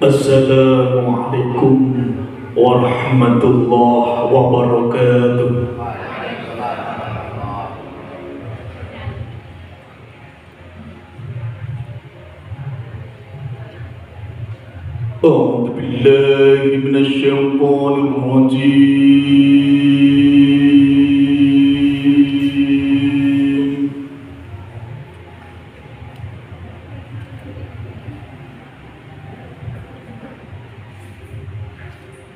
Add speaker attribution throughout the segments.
Speaker 1: Assalamualaikum warahmatullahi wabarakatuh. أعوذ بالله من الشيطان الرجيم.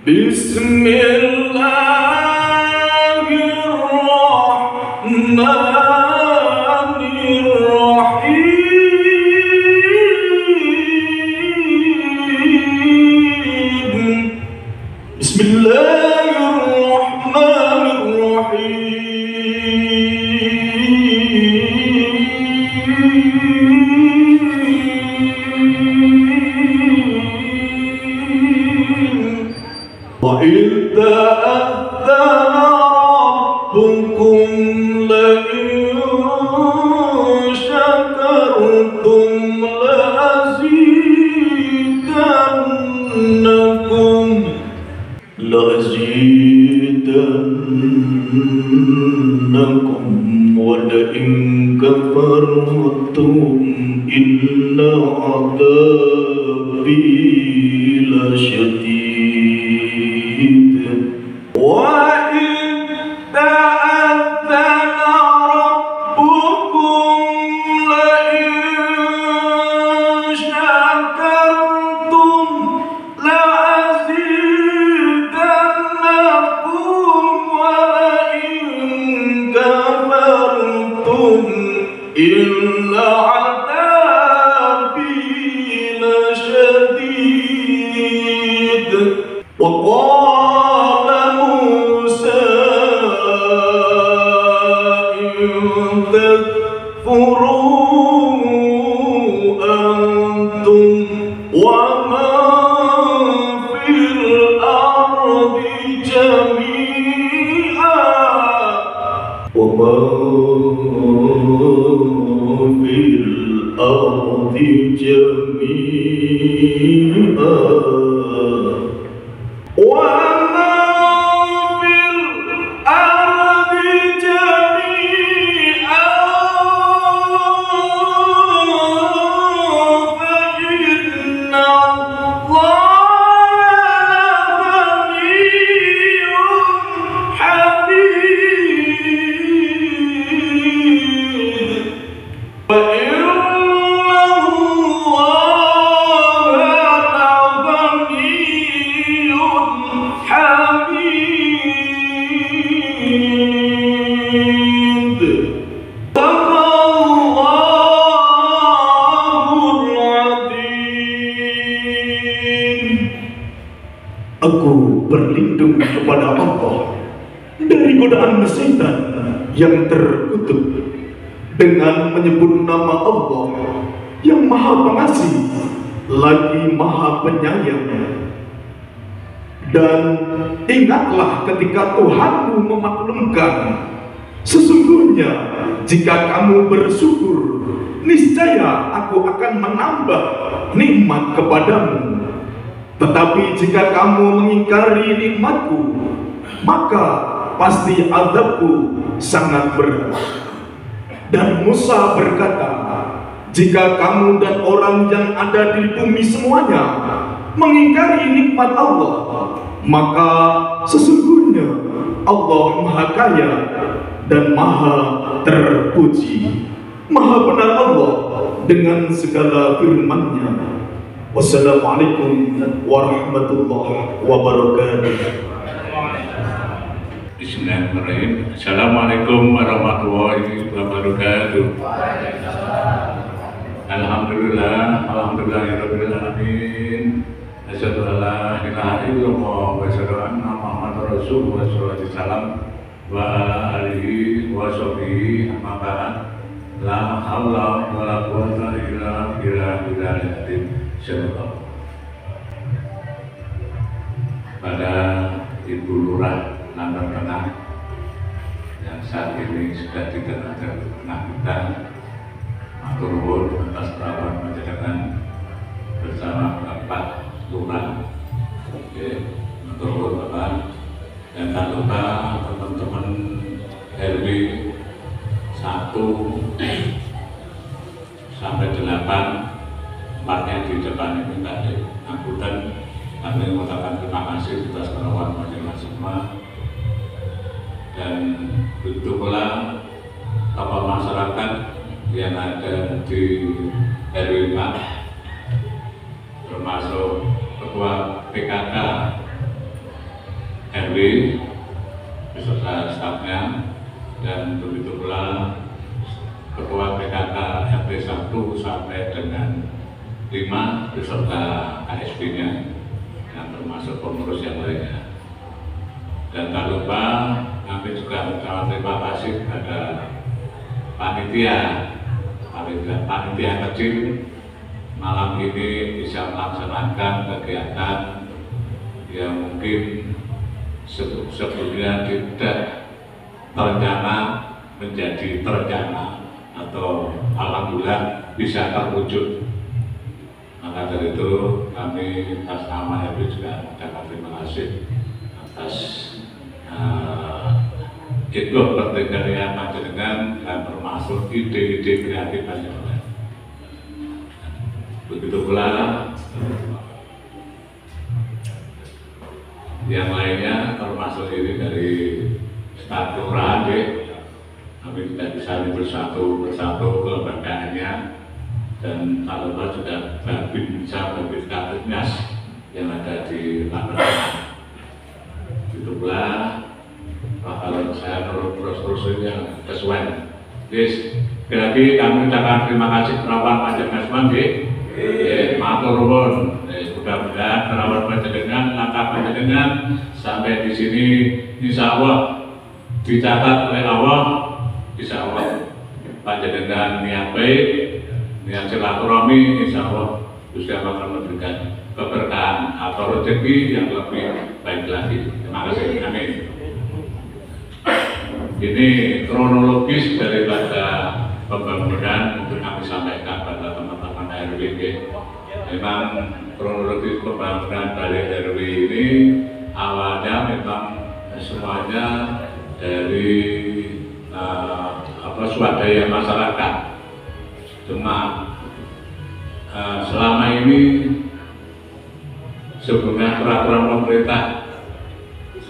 Speaker 1: بسم الله الرحمن الرحيم. بسم الله الرحمن الرحيم. وإذ تأذن ربكم لئن شكرتم لأزيدنكم ولئن كفرتم إن عذابي لشديد. وإذ تأذن ربكم لئن شكرتم لأزيدنكم ولئن كفرتم إن عذابي لشديد. وقال موسى إن تكفروا أنتم ومن في الأرض جميعا فإن الله لغني حميد. وإن Aku berlindung kepada Allah dari godaan setan yang terkutuk dengan menyebut nama Allah yang Maha Pengasih lagi Maha Penyayang. Dan ingatlah ketika Tuhanmu memaklumkan, sesungguhnya jika kamu bersyukur, niscaya aku akan menambah nikmat kepadamu. Tetapi jika kamu mengingkari nikmatku, maka pasti azabku sangat berat. Dan Musa berkata, jika kamu dan orang yang ada di bumi semuanya mengingkari nikmat Allah, maka sesungguhnya Allah Maha Kaya dan Maha Terpuji. Maha benar Allah dengan segala firman-Nya. Wassalamualaikum warahmatullahi wabarakatuh.
Speaker 2: Bismillahirrahmanirrahim. Assalamualaikum warahmatullahi wabarakatuh. Alhamdulillah, alhamdulillahirabbil alamin. Asyhadu an la ilaha illallah wa asyhadu anna Muhammadar Rasulullah sallallahu alaihi wasallam wa ala alihi wa sahbihi amma ba'd. La haula wa la quwwata illa billahil azim. Pada Ibu Lurah Landar Tengah yang saat ini sudah tidak ada tengah kita, matur nuwun atas perawat panjenengan bersama Bapak lurah. Oke, untuk Bapak. Dan tak lupa teman-teman RW 1 sampai 8 tempatnya di depan ini tadi angkutan. Kami mengucapkan terima kasih atas kerawan masing-masing semua. Dan begitu pula tokoh masyarakat yang ada di RW 4 termasuk ketua PKK RW beserta stafnya, dan begitu pula ketua PKK RW 1 sampai dengan 5 beserta KSB-nya dan termasuk pengurus yang lainnya. Dan tak lupa kami juga mengucapkan terima kasih kepada panitia kecil malam ini bisa melaksanakan kegiatan yang mungkin sebelumnya tidak terencana menjadi terencana atau alhamdulillah bisa terwujud. Maka dari itu kami atas nama RW juga mengucapkan terima kasih atas itu pertengkaran panjenengan dan termasuk ide-ide kreatif panjenengan. Begitu pula yang lainnya termasuk ini dari staf kelurahan, kami tidak bisa bersatu kelembagaannya, dan tak lupa juga Babinsa Babinkas yang ada di lapangan. Begitu pula kalau saya terus yang kesuwen. Yes, sekali lagi kami ucapkan terima kasih kerabat panjenengan semua, matur nuwun. Mudah-mudahan kerabat panjenengan, langkah panjenengan sampai di sini insya Allah dicatat oleh Allah. Insya Allah panjenengan niat baik, niat silaturahmi, insya Allah Gusti Allah akan memberikan keberkahan atau rezeki yang lebih baik lagi. Terima kasih. Amin. Ini kronologis daripada pembangunan untuk kami sampaikan pada teman-teman RW. Memang kronologis pembangunan dari RW ini awalnya memang semuanya dari swadaya masyarakat. Cuma selama ini sebelumnya peraturan pemerintah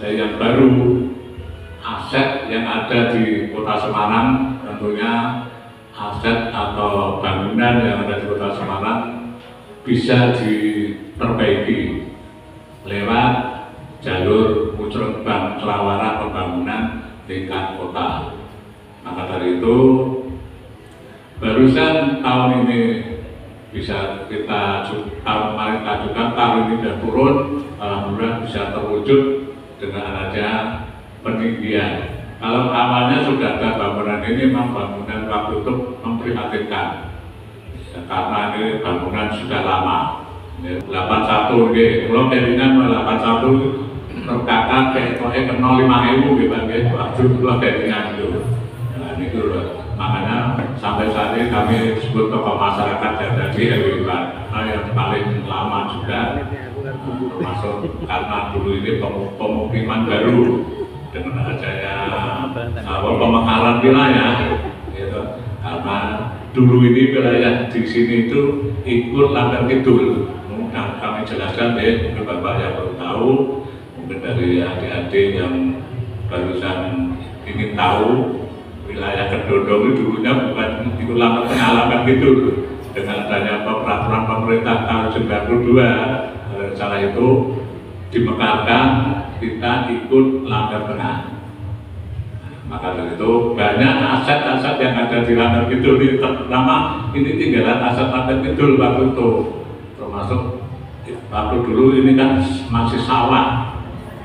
Speaker 2: yang baru, aset yang ada di Kota Semarang, tentunya aset atau bangunan yang ada di Kota Semarang bisa diperbaiki lewat jalur musrenbang musyawarah pembangunan tingkat kota. Maka dari itu barusan tahun ini bisa kita tahun kemarin ajukan, tahun ini sudah turun, alhamdulillah bisa terwujud dengan adanya peninggian. Kalau awalnya sudah ada bangunan ini, memang bangunan waktu itu memprihatinkan karena ini bangunan sudah lama. 81 kalau kelingan 81 terkakak kayak kena 5.000 gitu waktu itu kelingan itu. Nah ini makanya sampai saat ini kami sebut tokoh masyarakat yang dari RW yang paling lama juga, termasuk karena dulu ini pemukiman baru dengan adanya pemekaran wilayah, gitu. Karena dulu ini wilayah di sini itu ikut Langgar Kidul. Nah, kami jelaskan mungkin Bapak yang baru tahu, mungkin dari adik-adik yang barusan ingin tahu, wilayah Kedondong itu dulunya bukan ikut Langgar Kidul. Dengan adanya peraturan pemerintah tahun 92, salah itu dimekarkan, kita ikut Langgar Tengah. Maka dari itu banyak aset-aset yang ada di Langgar Kidul ini, terutama ini tinggalan aset Langgar Kidul waktu itu, termasuk waktu dulu ini kan masih sawah.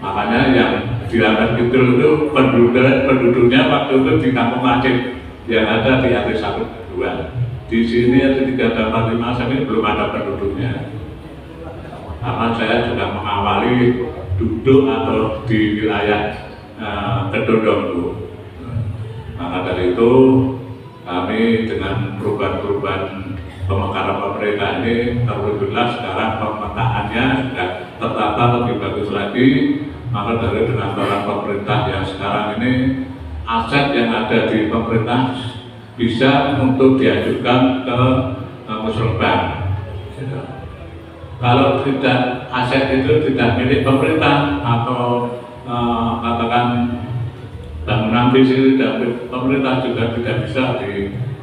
Speaker 2: Makanya yang di Langgar Kidul itu penduduknya waktu itu di Kampung Aceh yang ada di RW 1 2. Di sini ada 3 dapat 5 ini belum ada penduduknya. Karena saya juga mengawali duduk atau di wilayah Kedondong itu. Maka dari itu kami dengan perubahan-perubahan pemekaran pemerintah ini terwujudlah sekarang pemetaannya ditata lebih bagus lagi. Maka dari dengan peran pemerintah yang sekarang ini, aset yang ada di pemerintah bisa untuk diajukan ke musrembang. Kalau tidak, aset itu tidak milik pemerintah atau katakan bangunan visi dari pemerintah juga tidak bisa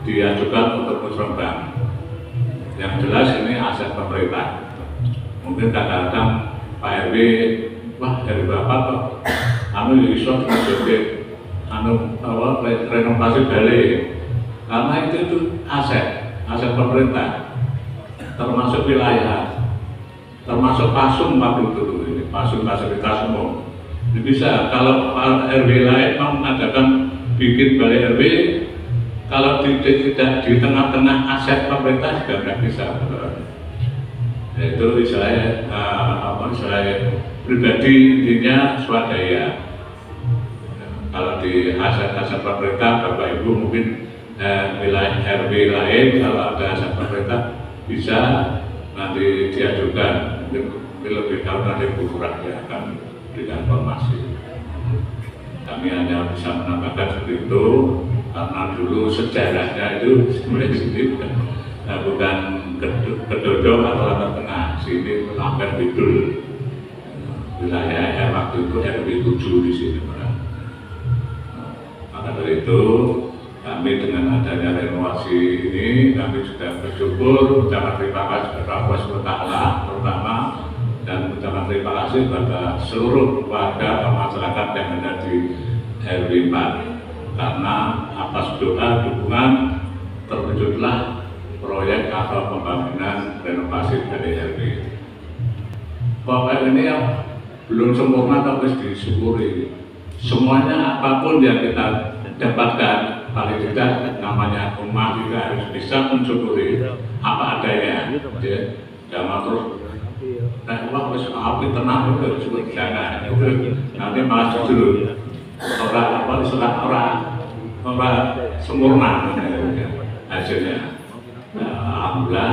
Speaker 2: diajukan untuk musrembang. Yang jelas ini aset pemerintah. Mungkin kadang-kadang Pak RW, wah dari Bapak kok iso dimaksudke renovasi balik, karena itu aset pemerintah, termasuk wilayah, termasuk pasung waktu itu ini, pasung fasilitas umum. Jadi bisa kalau RW lain mau mengadakan bikin balai RW, kalau tidak di tengah-tengah aset pemerintah juga nggak bisa. Itu saya pribadi intinya swadaya. Kalau di aset-aset pemerintah, Bapak Ibu mungkin wilayah RW lain kalau ada aset pemerintah bisa nanti diajukan, mungkin lebih tahu nanti Bu Lurah akan berikan informasi. Kami hanya bisa menambahkan seperti itu karena dulu sejarahnya itu sebenarnya sini bukan Kedodong atau Latar Tengah, sini Lampir Bidul. Wilayahnya waktu itu RW 7 di sini. Maka dari itu kami dengan adanya renovasi ini kami sudah bersyukur, ucapan terima kasih kepada Allah SWT terutama, dan ucapan terima kasih kepada seluruh warga atau masyarakat yang ada di RW 4 karena atas doa dukungan terwujudlah proyek atau pembangunan renovasi dari RW. Pokoknya ini yang belum sempurna tapi disyukuri. Semuanya apapun yang kita dapatkan, paling tidak namanya umat juga harus bisa mensyukuri apa adanya. Jangan terus wah wis api tenang itu disebut jangan. Nanti malah justru orang sempurna hasilnya. Alhamdulillah,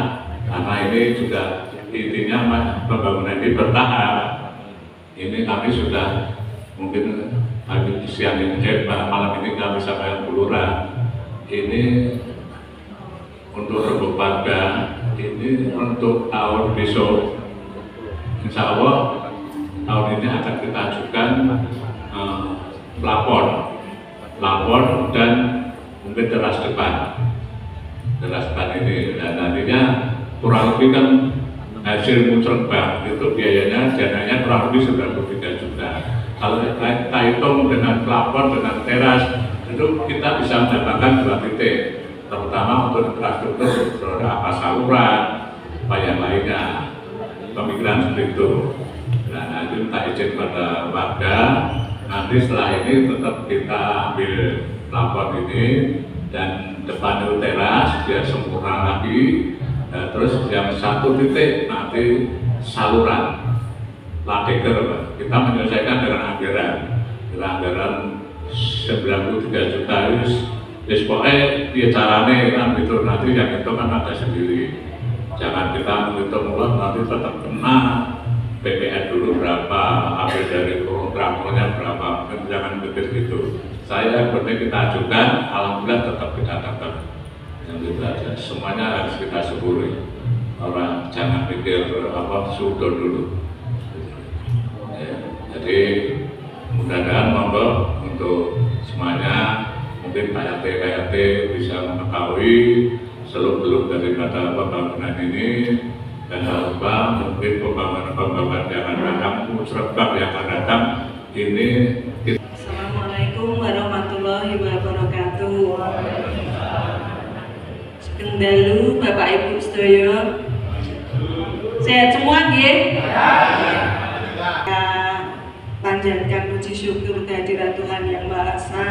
Speaker 2: karena ini juga intinya pembangunan ini bertahap. Ini kami sudah mungkin pagi siang ini, malam ini kami sampaikan Bu Lurah. Ini untuk Rembuk Warga, ini untuk tahun besok. Insya Allah tahun ini akan kita ajukan lapor dan mungkin teras depan ini, dan nantinya kurang lebih kan hasil musrembang itu biayanya dananya kurang lebih 93 juta. Kalau kita hitung dengan plafon dengan teras itu kita bisa mendapatkan 2 titik, terutama untuk infrastruktur apa saluran apa yang lainnya, pemikiran seperti itu. Nah nanti minta izin pada warga, nanti setelah ini tetap kita ambil plafon ini dan depan itu teras biar sempurna lagi. Nah, terus yang 1 titik nanti saluran ladeker, kita menyelesaikan dengan anggaran 93 juta wis pokoknya dia carane kan gitu, nanti yang itu kan ada sendiri. Jangan kita menghitung uang nanti tetap kena PPN dulu berapa, ambil dari programnya berapa, jangan mikir gitu. Saya penting kita ajukan, alhamdulillah tetap kita dapat. Yang itu aja, semuanya harus kita syukuri. Orang jangan pikir sudon dulu. Ya, jadi mudah-mudahan monggo untuk semuanya, mungkin KRT bisa mengetahui seluk-beluk daripada pembangunan ini, dan jangan lupa mungkin pembangunan yang akan datang, musrembang yang akan datang ini.
Speaker 3: Assalamualaikum warahmatullahi wabarakatuh. Kendalu Bapak Ibu sedaya, sehat semua nggih? Panjatkan puji syukur kehadirat Tuhan Yang Maha Esa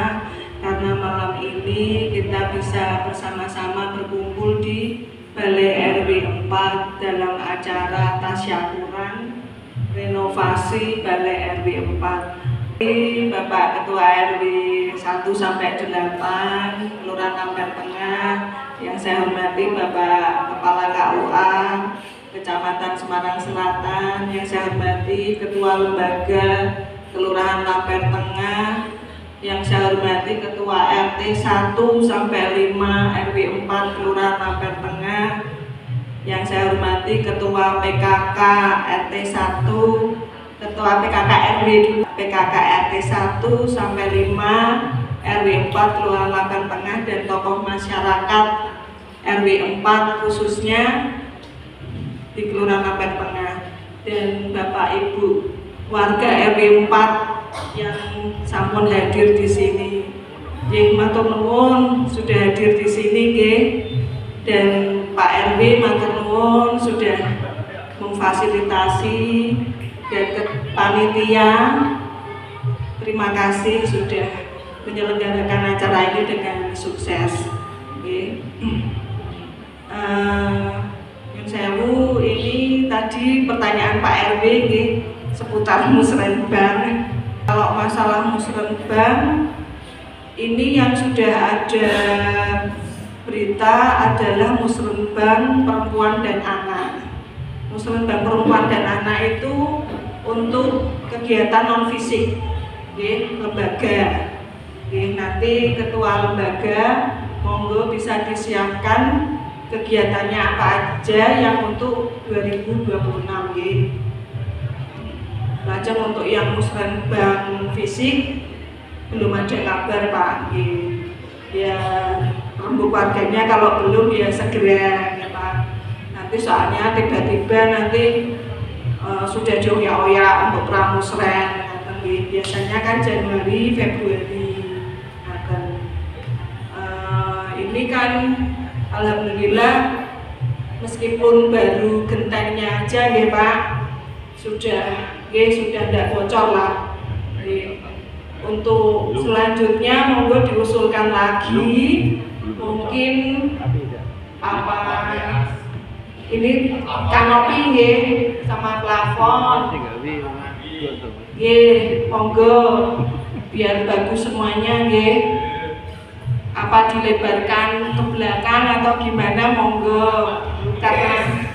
Speaker 3: karena malam ini kita bisa bersama-sama berkumpul di Balai RW 4 dalam acara tasyakuran renovasi Balai RW 4. Bapak Ketua RW 1 sampai 8 Kelurahan Lampir Tengah, yang saya hormati Bapak Kepala KUA, Kecamatan Semarang Selatan, yang saya hormati Ketua Lembaga Kelurahan Lamper Tengah, yang saya hormati Ketua RT 1 sampai 5 RW 4 Kelurahan Lamper Tengah, yang saya hormati Ketua PKK RT 1, Ketua PKK RW 2, PKK RT 1 sampai 5 RW 4 Kelurahan Lamper Tengah, dan tokoh masyarakat RW 4 khususnya di Kelurahan Lamper Tengah, dan Bapak Ibu warga RW 4 yang sampun hadir di sini. Nggih, matur nuwun sudah hadir di sini nggih. Dan Pak RW matur nuwun sudah memfasilitasi, dan panitia terima kasih sudah menyelenggarakan acara ini dengan sukses. Nggih. Sewu, ini tadi pertanyaan Pak RW nggih seputar musrenbang. Kalau masalah musrenbang ini yang sudah ada berita adalah musrenbang perempuan dan anak. Musrenbang perempuan dan anak itu untuk kegiatan non fisik, lembaga. Nanti ketua lembaga monggo bisa disiapkan kegiatannya apa aja yang untuk 2026 nggih. Lajeng untuk yang musrenbang fisik belum ada kabar Pak nggih. Ya rembuk warganya kalau belum ya segera ya Pak. Nanti soalnya tiba-tiba nanti sudah dioyak-oyak untuk pramusren nggih. Biasanya kan Januari, Februari. Ini kan alhamdulillah meskipun baru gentengnya aja ya Pak, sudah tidak bocor lah. Untuk selanjutnya monggo diusulkan lagi, mungkin apa ini kanopi nggih sama plafon nggih, monggo biar bagus semuanya nggih. Apa dilebarkan ke belakang atau gimana monggo, karena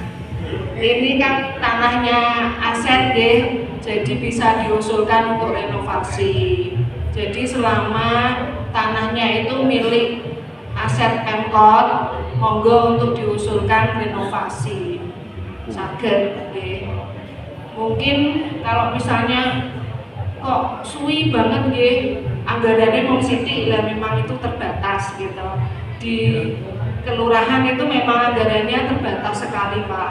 Speaker 3: ini kan tanahnya aset nggih, jadi bisa diusulkan untuk renovasi. Jadi selama tanahnya itu milik aset Pemkot, monggo untuk diusulkan renovasi. Saged nggih. Mungkin kalau misalnya kok suwi banget nggih, anggarannya mau sithik lah, memang itu terbatas gitu. Di kelurahan itu memang anggarannya terbatas sekali Pak.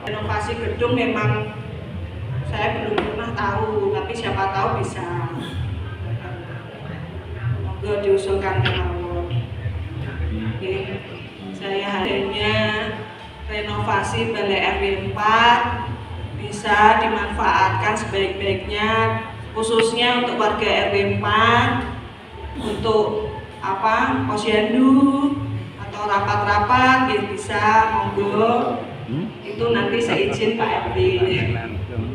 Speaker 3: Renovasi gedung memang saya belum pernah tahu, tapi siapa tahu bisa. Monggo diusulkan ke mawon. Saya hanya renovasi Balai RW 4 bisa dimanfaatkan sebaik-baiknya, khususnya untuk warga RW 4 untuk apa posyandu atau rapat-rapat ya bisa, monggo. Itu nanti saya izin Pak RW.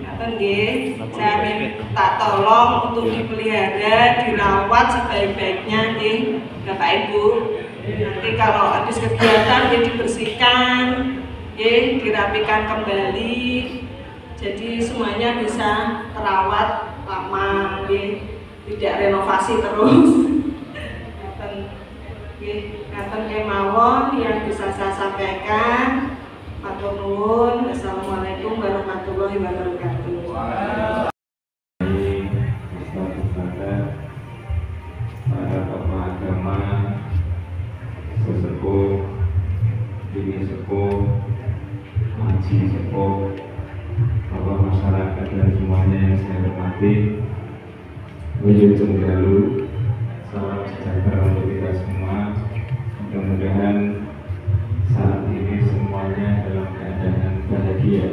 Speaker 3: Ngaten nggih, saya minta tolong untuk dipelihara, dirawat sebaik-baiknya nggih Bapak Ibu. Nanti kalau habis kegiatan ya dibersihkan, nggih, dirapikan kembali. Jadi semuanya bisa terawat lama, tidak renovasi terus. Ngaten kemawon yang bisa saya sampaikan. Matur nuwun. Assalamualaikum warahmatullahi wabarakatuh.
Speaker 4: Para tokoh agama, sesepuh, bini sepuh, haji sepuh, tokoh masyarakat dan semuanya yang saya hormati, Wilujeng Galuh, salam sejahtera untuk kita semua. Mudah-mudahan saat ini semuanya dalam keadaan bahagia.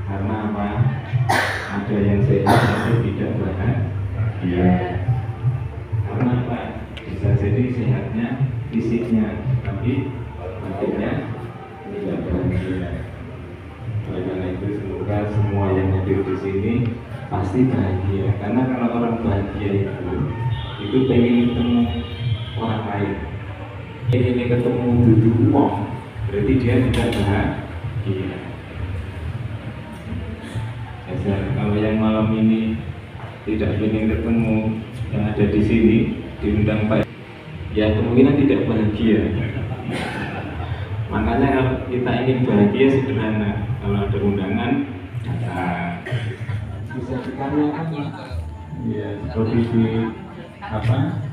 Speaker 4: Karena apa? Ada yang sehat tapi tidak bahagia. Karena apa? Bisa jadi sehatnya fisiknya, tapi batinnya tidak bahagia. Oleh karena itu semoga semua yang hadir di sini pasti bahagia. Karena kalau orang bahagia itu pengen ketemu orang lain. Ini ketemu duduk uang, berarti dia tidak bahagia. Kalau yang malam ini tidak ingin ketemu yang ada di sini, diundang Pak, ya kemungkinan tidak bahagia. Makanya kalau kita ingin bahagia sederhana, kalau ada undangan bisa dikaryakan ya, seperti di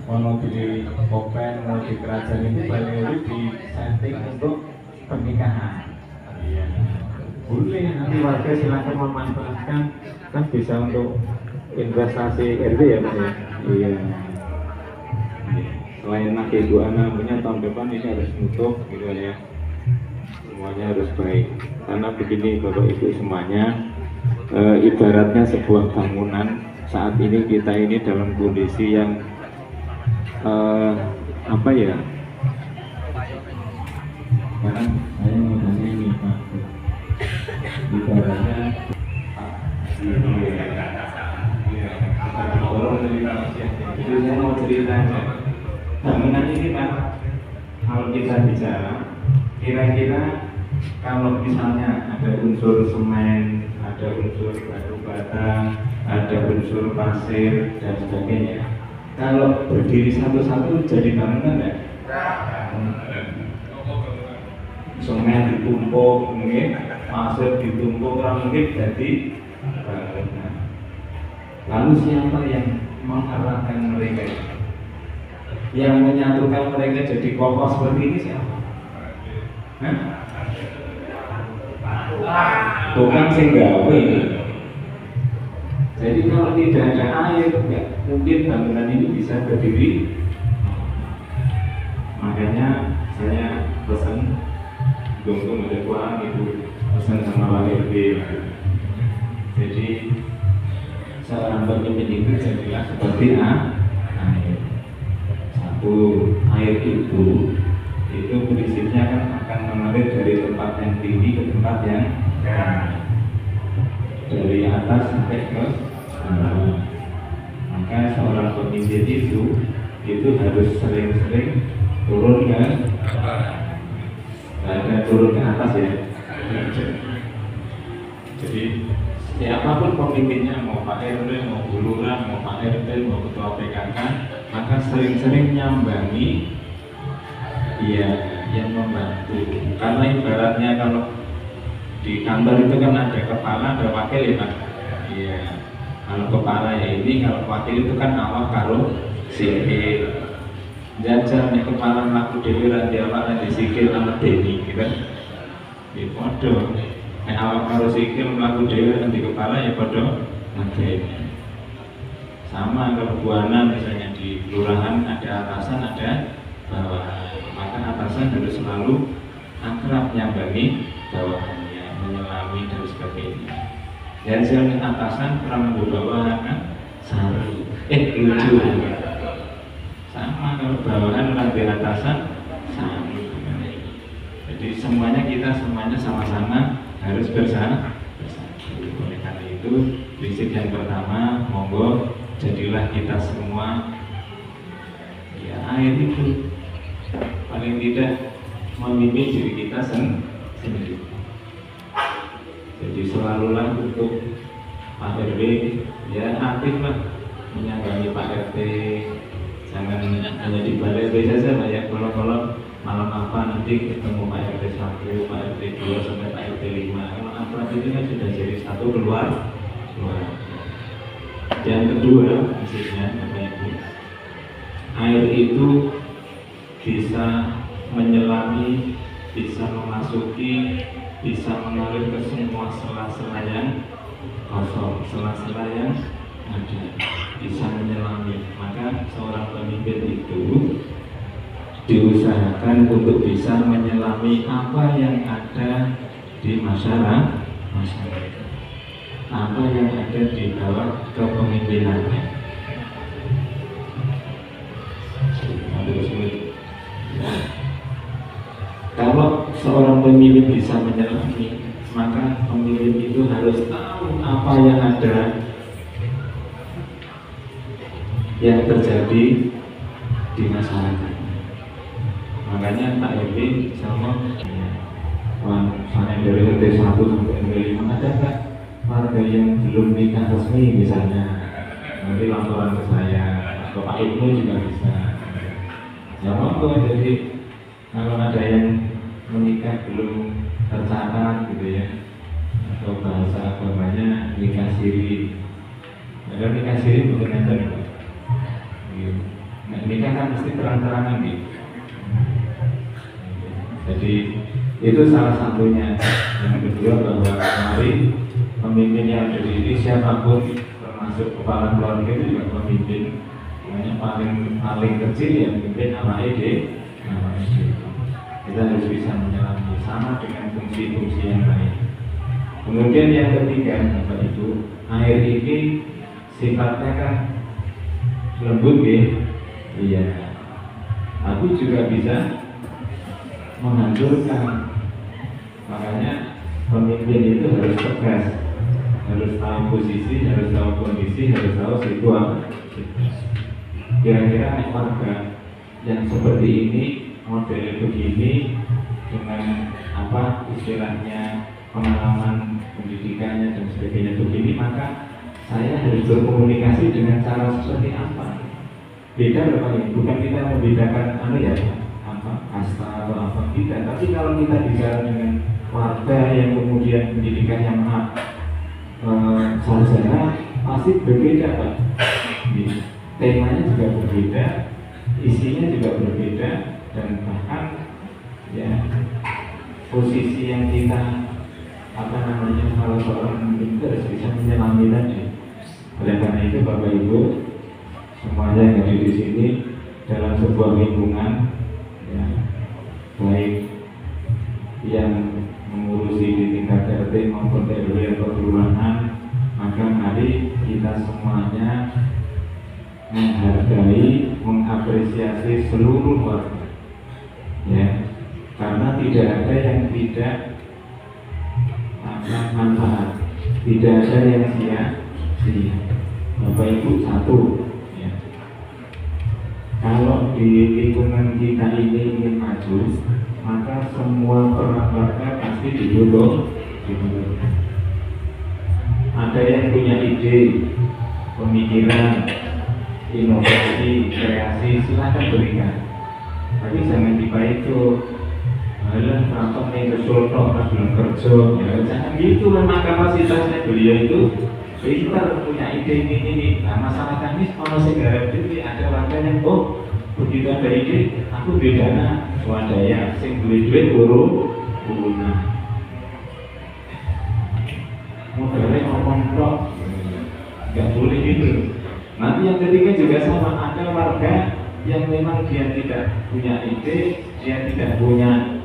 Speaker 4: kalau di Kopen, mau di kerajaan itu paling di setting untuk pernikahan. Ya, boleh, nanti warga silakan memanfaatkan, kan bisa untuk investasi RW ya Pak ya. Iya. Selain nagih dua namanya tahun depan ini harus nutup gitu ya. Semuanya harus baik. Karena begini Bapak Ibu semuanya, ibaratnya sebuah bangunan. Saat ini kita ini dalam kondisi yang apa ya? Karena saya ngomongnya ini Pak. Ibaratnya jadi saya mau cerita aja. Bangunan ini Pak, kalau kita bicara, kira-kira kalau misalnya ada unsur semen, ada unsur batu bata, ada unsur pasir dan sebagainya, kalau berdiri satu-satu jadi bangunan ya? Semen ditumpuk mungkin, pasir ditumpuk mungkin jadi bangunan. Lalu siapa yang mengarahkan mereka? Yang menyatukan mereka jadi kokoh seperti ini siapa? Tukang sing gawe. Jadi kalau tidak ada air, ya mungkin bangunan ini bisa berdiri. Makanya saya pesan, untung ada uang itu, pesan sama Pak RT. Jadi seorang pemimpin itu jadilah seperti air. Satu, air itu prinsipnya kan akan mengalir dari tempat yang tinggi ke tempat yang rendah, dari atas sampai ke bawah. Maka seorang pemimpin itu harus sering-sering turun ke ada turun ke atas ya. Jadi siapapun pemimpinnya, mau Pak RW, mau Bu Lurah, mau Pak RT, mau Ketua PKK, maka sering-sering nyambangi ya yang membantu. Karena ibaratnya kalau di kantor itu kan ada kepala, ada wakil ya Pak. Iya. Kalau kepala ya ini, kalau wakil itu kan awak karo sikil. Jajar nih kepala melaku dewi ranti awak ranti sikil amat deni gitu. Di podo. Awak karo sikil melaku dewi ranti kepala ya podo nanti. Sama kalau buana misalnya di kelurahan ada atasan ada bawahan, maka atasan harus selalu akrab nyambangi bawahannya, menyelami dan sebagainya. Dan selain atasan pernah bawahan kan saru, lucu. Sama kalau bawahan nanti atasan sama. Jadi semuanya kita semuanya sama-sama harus bersatu. Oleh karena itu prinsip yang pertama, monggo jadilah kita semua ya air itu paling tidak memimpin diri kita sendiri. Jadi selalulah untuk Pak RW ya aktiflah menyambangi Pak RT, jangan hanya di balai RW saja Pak ya. Kalau malam apa nanti ketemu Pak RT 1, Pak RT 2 sampai Pak RT 5. Kalau apa itu kan sudah jadi satu keluar. Yang kedua, maksudnya Bapak Ibu, air itu bisa menyelami, bisa memasuki, bisa mengalir ke semua sela-sela yang kosong, sela-sela yang ada, bisa menyelami. Maka seorang pemimpin itu diusahakan untuk bisa menyelami apa yang ada di masyarakat, apa yang ada di bawah kepemimpinannya. Kalau seorang pemimpin bisa menyelami, maka pemimpin itu harus tahu apa yang ada, yang terjadi di masyarakat. Makanya Pak RW sama misalnya dari RT 1 sampai RT 5, ada nggak warga yang belum nikah resmi misalnya, nanti laporan ke saya atau Pak Ibnu juga bisa. Ya monggo, jadi kalau ada yang menikah belum tercatat gitu ya, atau bahasa agamanya nikah siri. Ada nikah siri bukan ada nih. Nah, nikah kan mesti terang-terangan gitu. Jadi itu salah satunya. Yang kedua bahwa mari pemimpin yang ada di siapapun, termasuk kepala keluarga itu juga pemimpin. Makanya paling kecil yang memimpin nama ide. Kita harus bisa menyelami sama dengan fungsi-fungsi yang lain. Kemudian yang ketiga, Bapak Ibu, air ini sifatnya kan lembut ya. Iya. Aku juga bisa menghancurkan. Makanya pemimpin itu harus tegas, harus tahu posisi, harus tahu kondisi, harus tahu situasi. Kira-kira warga yang seperti ini, model begini, dengan apa istilahnya pengalaman pendidikannya dan sebagainya begini, maka saya harus berkomunikasi dengan cara seperti apa. Beda Bapak Ibu, bukan kita membedakan apa kasta atau apa, tidak. Tapi kalau kita bicara dengan warga yang kemudian pendidikannya sarjana, pasti berbeda Pak. Temanya juga berbeda, isinya juga berbeda, dan bahkan ya posisi yang kita kalau seorang pemimpin harus bisa menyelami tadi. Oleh karena itu Bapak Ibu semuanya yang ada di sini dalam sebuah lingkungan ya, baik yang mengurusi di tingkat RT maupun RW atau kelurahan, maka mari kita semuanya menghargai, mengapresiasi seluruh warga ya, karena tidak ada yang tidak manfaat, tidak ada yang sia-sia. Bapak Ibu satu ya, kalau di lingkungan kita ini ingin maju, maka semua peran warga pasti didukung. Ada yang punya ide, pemikiran, inovasi, kreasi, silakan berikan. Tapi jangan itu halah rapat nih kesultok pas belum kerja, ya jangan gitu. Memang kapasitasnya beliau itu pintar, punya ide ini. Nah masalah teknis kalau saya garap itu ada warga yang begitu ada ide, aku bedana swadaya, sing duit guna. Modalnya ngomong tok, nggak boleh gitu. Nanti yang ketiga juga sama, ada warga yang memang dia tidak punya ide, dia tidak punya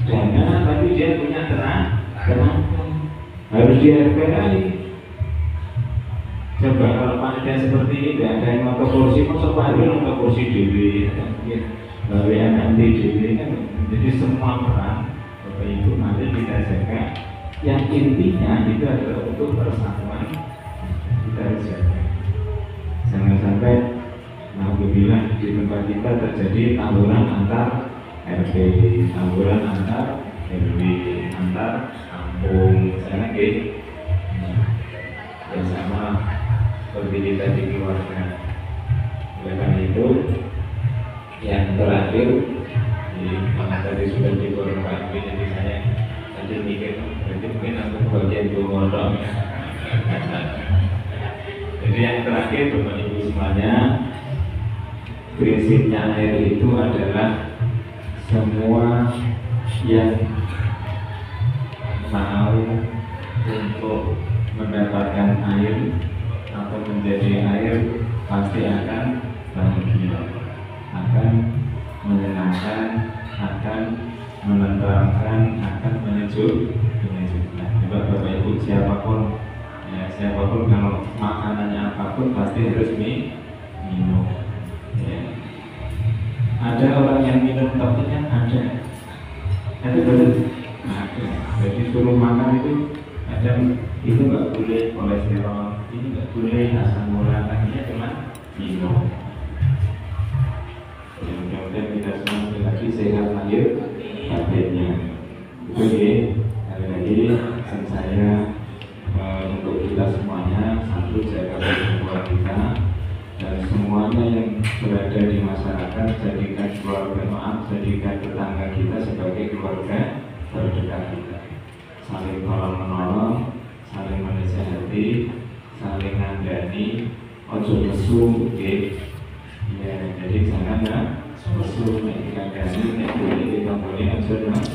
Speaker 4: dana, tapi dia punya tenaga, harus dihargai. Coba kalau panitia seperti ini tidak ada yang mau ke kursi, masa Pak Irwan mau ke kursi dewi, nanti dewi kan. Jadi semua peran Bapak Ibu nanti kita jaga. Yang intinya itu adalah untuk persatuan, kita harus jaga. Jangan sampai alhamdulillah di tempat kita terjadi tawuran antar RT, tawuran antar RW, antar kampung, misalnya gitu. Bersama seperti kita di keluarga. Oleh karena itu, yang terakhir, karena tadi sudah dikorbankan, jadi saya tadi mikir, berarti mungkin aku bagian ngomong. Jadi yang terakhir, Bapak Ibu semuanya, prinsipnya air itu adalah semua yang mau untuk mendapatkan air atau menjadi air pasti akan bahagia, akan menyenangkan, akan menenteramkan, akan menyejukkan. Coba Bapak Ibu siapapun kalau makanannya apapun pasti harus minum. Ya. Ada orang yang minum tapi kan ada betul. Ada. Jadi suruh makan itu kadang itu nggak boleh kolesterol, ini nggak boleh asam urat, akhirnya cuma minum. Mudah-mudahan kita semua lagi sehat lahir batinnya. Oke, sekali lagi pesan saya untuk kita semuanya, satu, jaga persatuan kita, dan semuanya yang berada di masyarakat jadikan keluarga, jadikan tetangga kita sebagai keluarga terdekat kita. Saling tolong menolong, saling menasihati, saling ngandani, ojo mesu, oke? Ya, jadi jangan ya mesu, ngandani, kita boleh ojo mesu.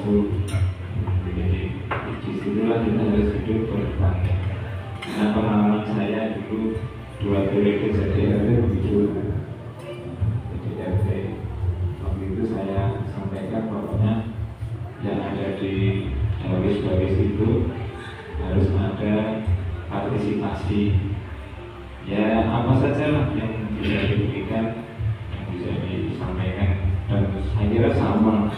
Speaker 4: Jadi disitulah kita harus hidup bertangga. Nah, pengalaman saya dulu 2 periode jadi RT begitu. Jadi RT waktu itu saya sampaikan pokoknya yang ada di garis-garis itu harus ada partisipasi. Ya apa saja lah yang bisa diberikan, yang bisa disampaikan, dan saya kira sama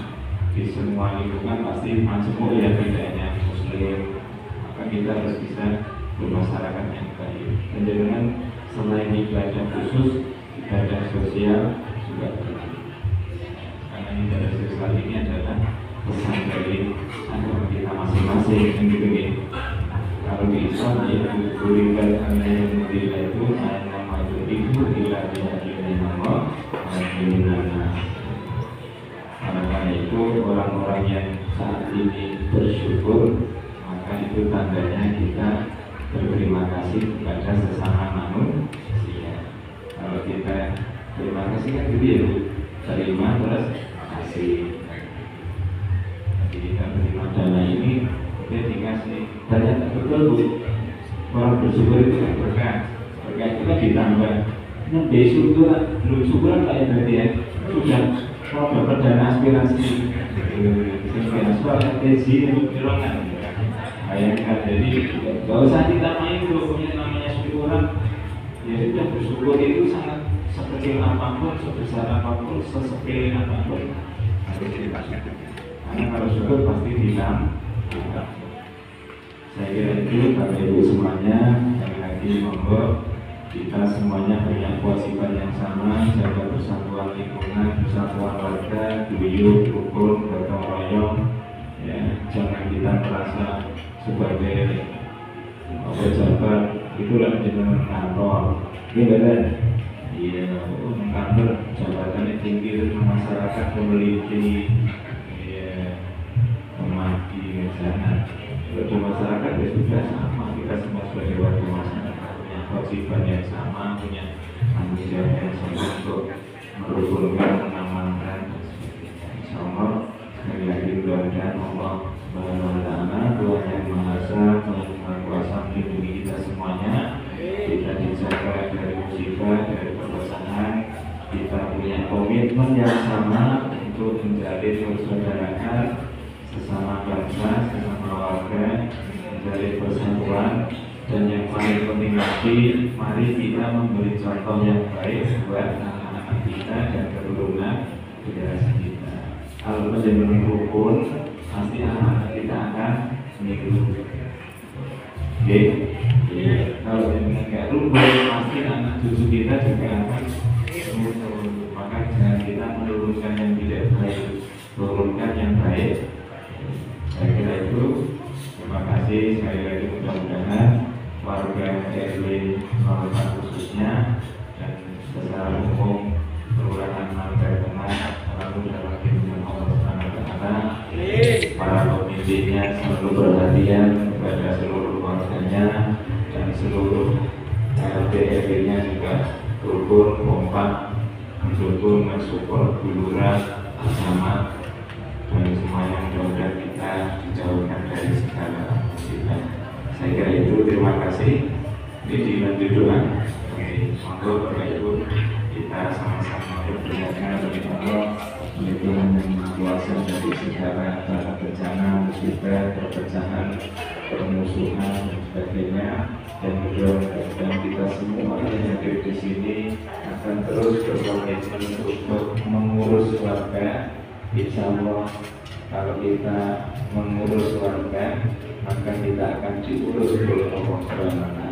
Speaker 4: di semua lingkungan pasti macam ya bedanya muslim, maka kita harus bisa bermasyarakat yang baik. Dan dengan selain ibadah khusus, ibadah sosial juga penting. Karena ibadah sosial ini adalah pesan dari agama kita masing-masing, kan gitu ya. Kalau di Islam ya beribadah karena yang mulia itu nama itu bila dihadiri nama dan karena itu orang-orang yang saat ini bersyukur, maka itu tandanya kita berterima kasih kepada sesama manusia. Kalau kita terima kasih kan gitu ya, terima terus kasih. Jadi kita terima dana ini, dia dikasih. Ternyata betul Bu, orang bersyukur itu kan berkah. Berkah itu kan ditambah. Nah besok itu belum syukuran kayak berarti ya, sudah kalau dapat dana aspirasi soal LPG untuk kirongan. Bayangkan, jadi gak usah ditamain tuh punya namanya syukuran. Ya sudah, bersyukur itu sangat sekecil apapun, sebesar apapun, sesepele apapun harus dipasang. Karena kalau syukur pasti ditambah. Saya kira itu Bapak Ibu semuanya, sekali lagi monggo kita semuanya punya kewajiban yang sama, jaga persatuan lingkungan, persatuan warga, guyup, rukun, gotong royong. Ya, jangan kita merasa sebagai pejabat itulah dengan kantor. Iya kan? Iya, kantor jabatannya tinggi, masyarakat memiliki memaki, jangan. Kalau di masyarakat ya sudah sama, kita semua sebagai warga masyarakat punya kewajiban yang sama, punya tanggung jawab yang sama untuk merukunkan, mengamankan. Insya Allah sekali lagi mudah-mudahan Allah Subhanahu wa Ta'ala, Tuhan yang Maha Esa, Tuhan yang Maha Kuasa melindungi kita semuanya. Kita dijaga dari musibah, dari perpecahan. Kita punya komitmen yang sama untuk menjalin persaudaraan sesama bangsa, sesama warga, menjalin persatuan. Dan yang paling penting lagi, mari kita memberi contoh yang baik buat anak-anak kita dan keturunan generasi kita. Kalau menjadi rukun, pasti anak-anak kita akan mengikuti. Oke, kalau dengan kayak rukun, pasti anak cucu kita juga akan mengikuti. Maka jangan kita menurunkan yang tidak baik, turunkan yang baik. Saya kira itu. Terima kasih sekali lagi, mudah-mudahan warga RW 04 khususnya dan secara umum Kelurahan Manggarai Tengah selalu dalam lindungan Allah Subhanahu wa Ta'ala. Para pemimpinnya selalu perhatian kepada seluruh warganya dan seluruh RT RW-nya juga rukun, kompak, mendukung, mensupport, guluran, bersama, dan semuanya mudah-mudahan kita dijauhkan dari segala musibah. Saya kira itu, terima kasih. Ini dilanjut doa. Oke, monggo Bapak Ibu kita sama-sama berdoa kepada Allah, Tuhan yang Maha Kuasa dari segala bencana, musibah, perpecahan, permusuhan dan sebagainya. Dan mudah-mudahan kita semua yang hadir di sini akan terus berkomitmen untuk mengurus warga. Insya Allah kalau kita mengurus warga, maka kita akan diurus oleh Allah SWT.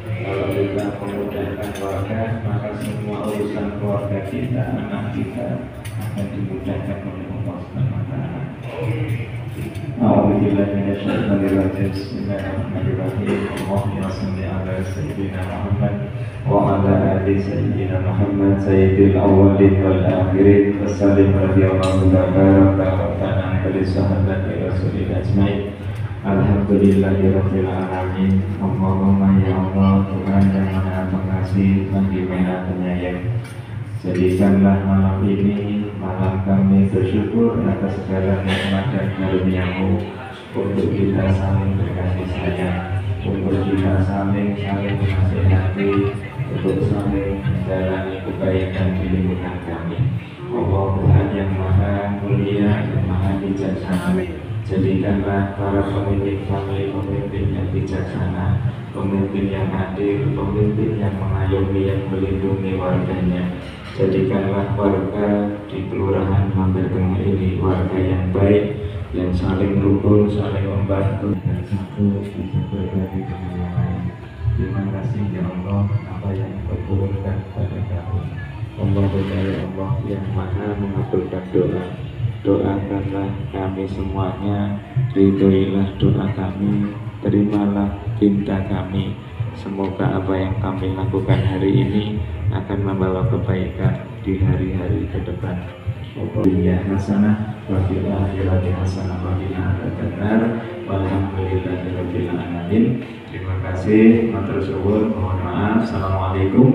Speaker 4: Kalau kita memudahkan warga, maka semua urusan keluarga kita, anak kita akan dimudahkan oleh Allah SWT. A'udzubillahi minasyaitonirrajim. Bismillahirrahmanirrahim. Allahumma shalli ala sayyidina Muhammad wa ala ali sayyidina Muhammad sayyidil awwalin wal akhirin. Wassalim radhiyallahu ta'ala rabbana wa li sahabati rasulil ajmain. Alhamdulillahirabbil alamin. Allahumma ya Allah, Tuhan yang Maha Pengasih lagi Maha Penyayang, jadikanlah malam ini malam kami bersyukur atas segala nikmat dan karunia-Mu, untuk kita saling berkasih sayang, untuk kita saling menasihati, untuk saling menjalani kebaikan di lingkungan kami. Allah Tuhan yang Maha Mulia dan Maha Bijaksana, jadikanlah para pemimpin kami pemimpin yang bijaksana, pemimpin yang adil, pemimpin yang mengayomi, yang melindungi warganya. Jadikanlah warga di Kelurahan Mampir Tengah ini warga yang baik, yang saling rukun, saling membantu, dan satu bisa berbagi dengan yang lain. Terima kasih ya Allah apa yang Kau turunkan kepada kami. Allah ya Allah yang Maha mengabulkan doa. Doakanlah kami semuanya, ridhoilah doa kami, terimalah cinta kami. Semoga apa yang kami lakukan hari ini akan membawa kebaikan di hari-hari ke depan. Dunia hasanah wa fil akhirati hasanah wa qina adzabannar. Walhamdulillahirabbil alamin. Terima kasih, matur suwun, mohon maaf. Assalamualaikum.